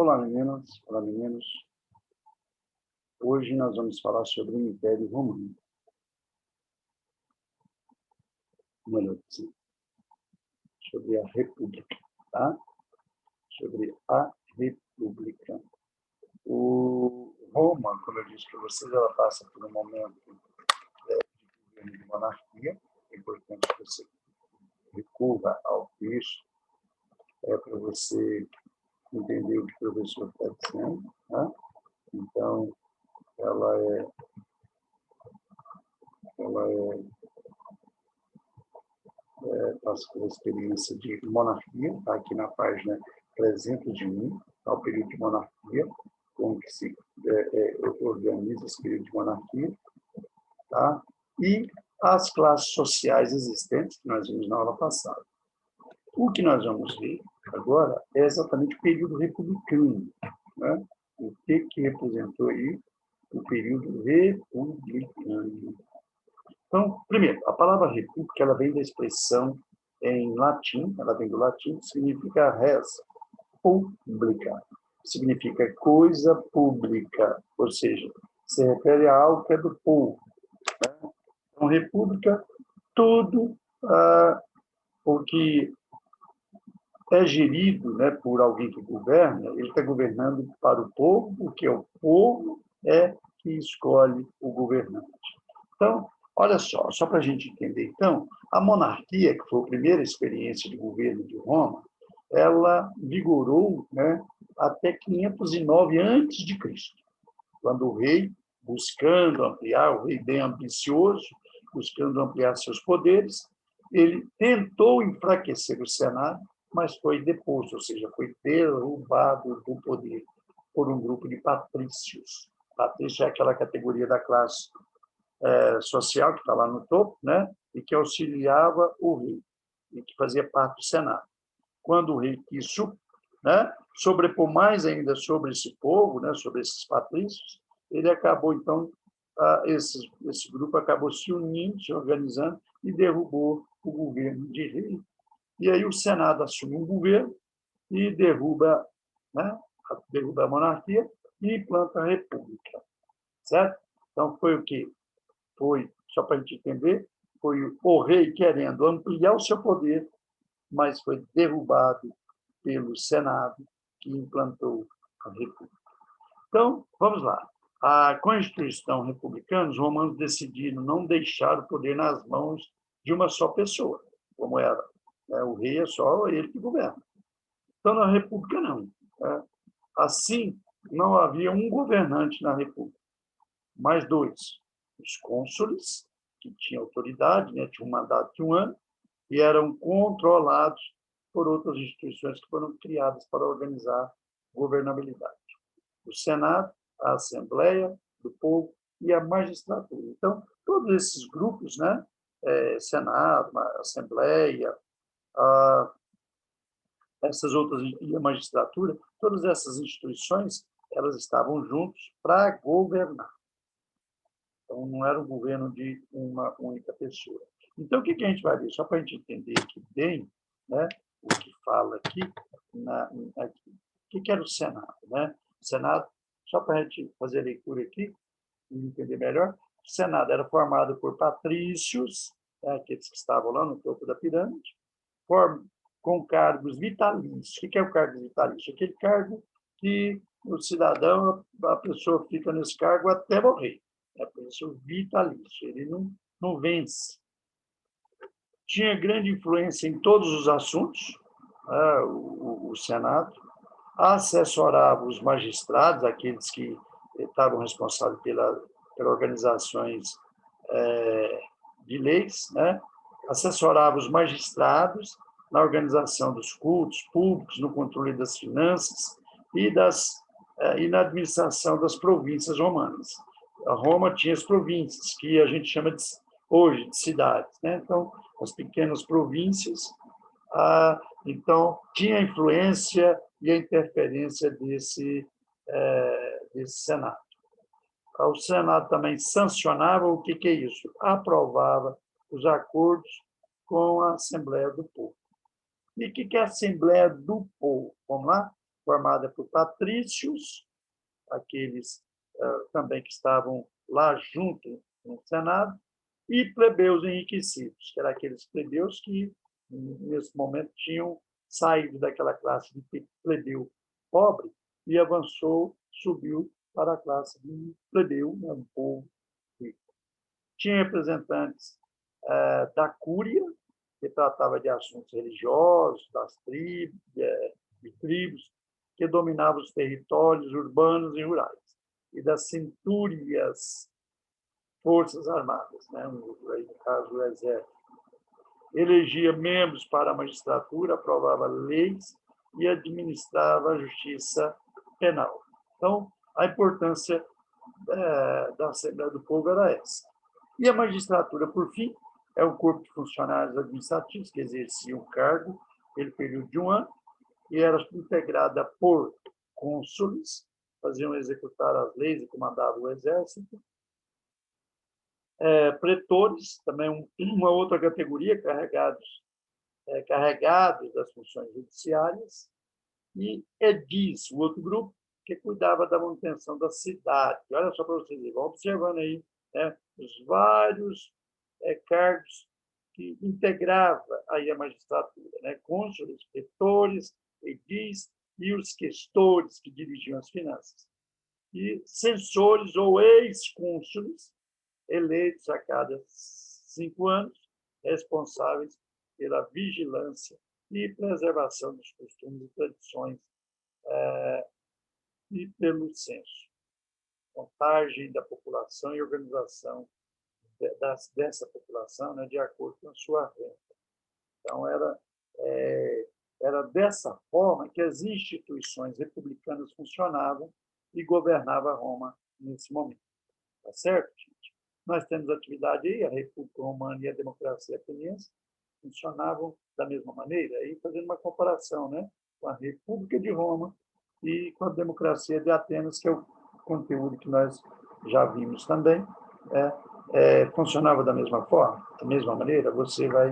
Olá, meninas. Olá, meninos. Hoje nós vamos falar sobre o Império Romano. Melhor dizendo, sobre a República, tá? Sobre a República. O Roma, como eu disse para vocês, ela passa por um momento de governo de monarquia. É importante que você recorra ao texto para você entender o que o professor está dizendo, tá? Então, ela passa pela experiência de monarquia, está aqui na página 301, tá, o período de monarquia, como que se organiza esse período de monarquia, tá? E as classes sociais existentes, que nós vimos na aula passada. O que nós vamos ver agora é exatamente o período republicano, né? O que representou aí o período republicano. Então, primeiro, a palavra república, ela vem da expressão em latim, ela vem do latim, que significa res publica, significa coisa pública, ou seja, se refere a algo que é do povo. Né? Então, república, tudo o que é gerido, né, por alguém que governa, ele está governando para o povo, porque o povo é que escolhe o governante. Então, olha só para a gente entender. Então, a monarquia, que foi a primeira experiência de governo de Roma, ela vigorou, né, até 509 a.C., quando o rei, buscando ampliar, o rei bem ambicioso, buscando ampliar seus poderes, ele tentou enfraquecer o Senado, mas foi deposto, ou seja, foi derrubado do poder por um grupo de patrícios. Patrício é aquela categoria da classe social que está lá no topo, né, e que auxiliava o rei, e que fazia parte do Senado. Quando o rei quis, né, sobrepor mais ainda sobre esse povo, né, sobre esses patrícios, ele acabou, então, esse grupo acabou se unindo, se organizando e derrubou o governo de rei. E aí o Senado assume um governo e derruba, né, derruba a monarquia e implanta a república, certo? Então, foi o quê? Foi, só para a gente entender, foi o rei querendo ampliar o seu poder, mas foi derrubado pelo Senado, que implantou a República. Então, vamos lá. A Constituição republicana, os romanos decidiram não deixar o poder nas mãos de uma só pessoa, como era. O rei é só ele que governa. Então, na República, não. Assim, não havia um governante na República, mas dois. Os cônsules, que tinham autoridade, né, tinham um mandato de 1 ano, e eram controlados por outras instituições que foram criadas para organizar a governabilidade. O Senado, a Assembleia do Povo e a magistratura. Então, todos esses grupos, né, Senado, Assembleia, essas outras, e a magistratura, todas essas instituições, elas estavam juntos para governar. Então, não era um governo de uma única pessoa. Então, o que a gente vai ver? Só para a gente entender aqui bem, né, o que fala aqui, aqui. O que era o Senado? Né? O Senado, só para a gente fazer a leitura aqui, e entender melhor, o Senado era formado por patrícios, né, aqueles que estavam lá no topo da pirâmide, com cargos vitalícios. O que é o cargo vitalício? Aquele cargo que o cidadão, a pessoa fica nesse cargo até morrer. É por isso vitalício, ele não vence. Tinha grande influência em todos os assuntos, né, o Senado, assessorava os magistrados, aqueles que estavam responsáveis pelas organizações de leis, né, assessorava os magistrados na organização dos cultos públicos, no controle das finanças e na administração das províncias romanas. A Roma tinha as províncias, que a gente chama hoje de cidades, né? Então, as pequenas províncias, então, tinha a influência e a interferência desse Senado. O Senado também sancionava, o que é isso? Aprovava os acordos com a Assembleia do Povo. E o que é a Assembleia do Povo? Vamos lá? formada por patrícios, aqueles também que estavam lá junto no Senado, e plebeus enriquecidos, que eram aqueles plebeus que, nesse momento, tinham saído daquela classe de plebeu pobre e avançou, subiu para a classe de plebeu, né, um povo rico. Tinha representantes da cúria, que tratava de assuntos religiosos, das tribos, de tribos, que dominavam os territórios urbanos e rurais, e das centúrias, forças armadas, né? No caso, o exército. Elegia membros para a magistratura, aprovava leis e administrava a justiça penal. Então, a importância da Assembleia do Povo era essa. E a magistratura, por fim, é um corpo de funcionários administrativos que exerciam o cargo pelo período de um ano e era integrada por cônsules, faziam executar as leis e comandavam o exército, pretores, também uma outra categoria, carregados das funções judiciárias, e edis, o outro grupo, que cuidava da manutenção da cidade. Olha só para vocês verem, vão observando aí, né, os vários cargos que integrava aí a magistratura, né, cônsules, pretores, edis e os questores, que dirigiam as finanças. E censores ou ex-cônsules, eleitos a cada 5 anos, responsáveis pela vigilância e preservação dos costumes e tradições e pelo censo, contagem da população e organização dessa população, né, de acordo com a sua renda. Então, era dessa forma que as instituições republicanas funcionavam e governava Roma nesse momento. Tá certo, gente? Nós temos atividade aí, a República Romana e a democracia ateniense funcionavam da mesma maneira, aí fazendo uma comparação, né, com a República de Roma e com a democracia de Atenas, que é o conteúdo que nós já vimos também, funcionava da mesma forma, da mesma maneira. Você vai